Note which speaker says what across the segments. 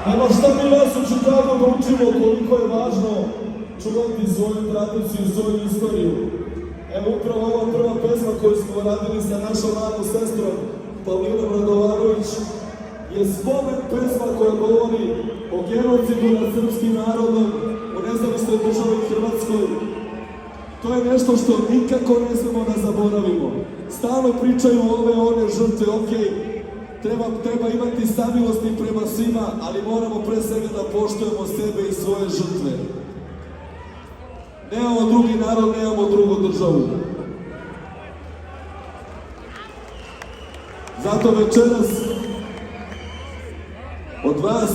Speaker 1: Nema šta mi vas u Čikagu da učimo koliko je važno čuvati svoju tradiciju, svoju istoriju. Evo upravo ova prva pesma koju smo radili sa našom malom sestrom Pavlinom Radovanović je spomen pesma koja govori o genocidu nad srpskim narodom u nezavisnoj državi Hrvatskoj. To je nešto što nikako ne smemo da zaboravimo. Stalno pričaju ove one žrtve, okej, treba imati samilosti prema svima, ali moramo pre svega da poštujemo sebe i svoje žrtve. Nemamo drugi narod, nemamo drugu državu. Zato večeras od vas,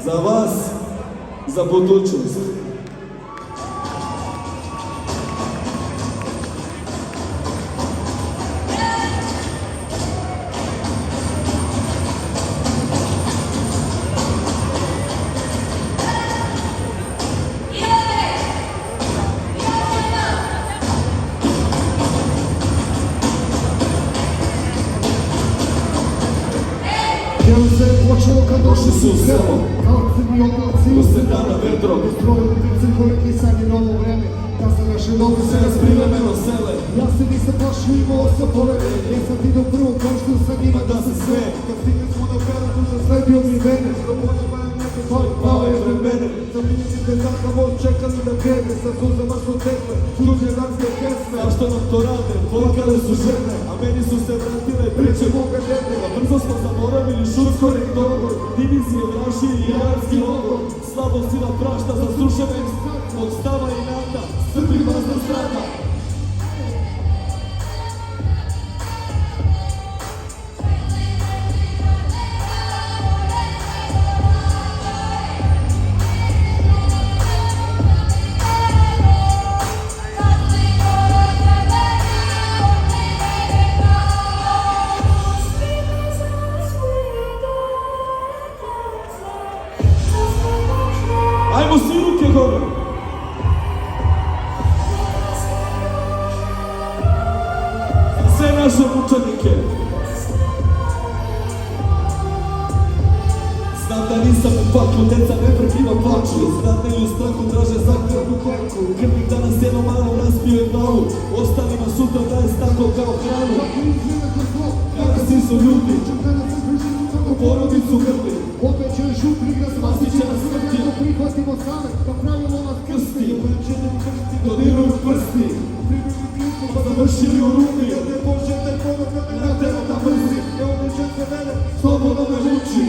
Speaker 1: za vas, za budućnost.
Speaker 2: Jel se počelo kad došli su u selo, kao crni oblaci
Speaker 1: usred dana vedrog,
Speaker 2: strojili crkove kisanje novo vreme, da se naše noge
Speaker 1: se nas privremeno sele.
Speaker 2: Ja se nisam plašio, imao sam poverenje, jesam ti do prvog koštu sa njima da se sve. Kad stigli smo do pera, tu zasledio mi mene, slobodno vajem neke pale je vremene. Zamislite takav od čekali da krene, sa suzama su tekle, tuđe danske pesme.
Speaker 1: Zašto nam to rade? Plakale su žene, a meni su se vratile priče moga dete. A brzo smo zaboravili šursko rektorog, divizije, vraši i iranski logor. Slabo sila prašta za srušene od stava i nata, Srbi vas da strada. Ajmo svi ruke gore! Za sve naše mučenike! Znam da nisam u paklu, deca neprekriva plaču. Znate li u strahu traže zagradu kleku. Krvnik danas jedno malo raspio je glavu. Ostalima sutra daje staklo kao hranu. Kada svi su ljudi, u porodicu grli.
Speaker 2: Obećaju šutri gras,
Speaker 1: Spasit će nas smrti.
Speaker 2: da prihvatimo same, da pravimo nas krsti.
Speaker 1: Dodiruju prsti, pa završili u rupi.
Speaker 2: Ne možete ponovno me natera da mrzim, ne obećajte mene,
Speaker 1: Slobodno me muči.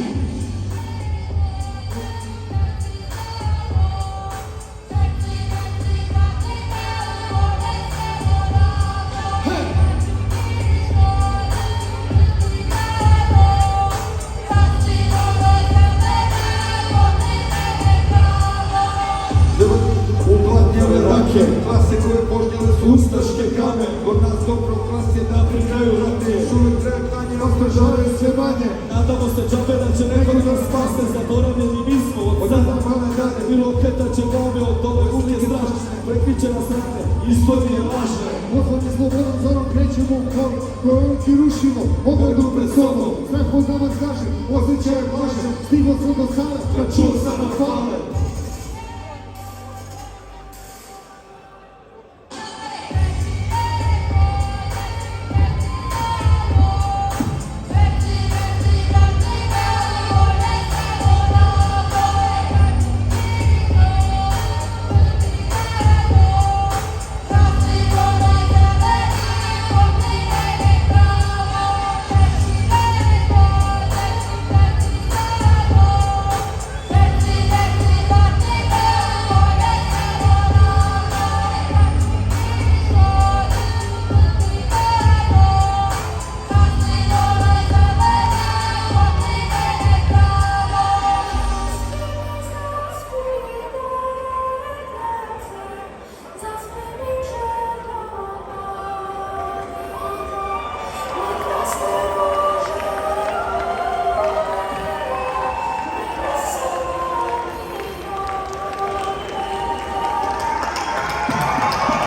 Speaker 2: Uplatnjave rake, klase koje požnjale su
Speaker 1: Ustaške kame,
Speaker 2: kod nas dobro klase
Speaker 1: da pri kraju rate.
Speaker 2: još uvijek treba klanje, ostražavaju sve manje.
Speaker 1: Nadamo se džabe da će neko da nas spase. Zaboravljeni mi smo od sada
Speaker 2: Male dane,
Speaker 1: bilo oketa će glave od ove ruke strašne. Prekriće nas rane, istorije lažne.
Speaker 2: Poslani slobodom zorom krećemo u kol, koje ti rušimo, ogledu pred sobom. Strah od nama kaže, osjećaj je blaže, stigo sam do sale,
Speaker 1: Kad čuo sam na hvale,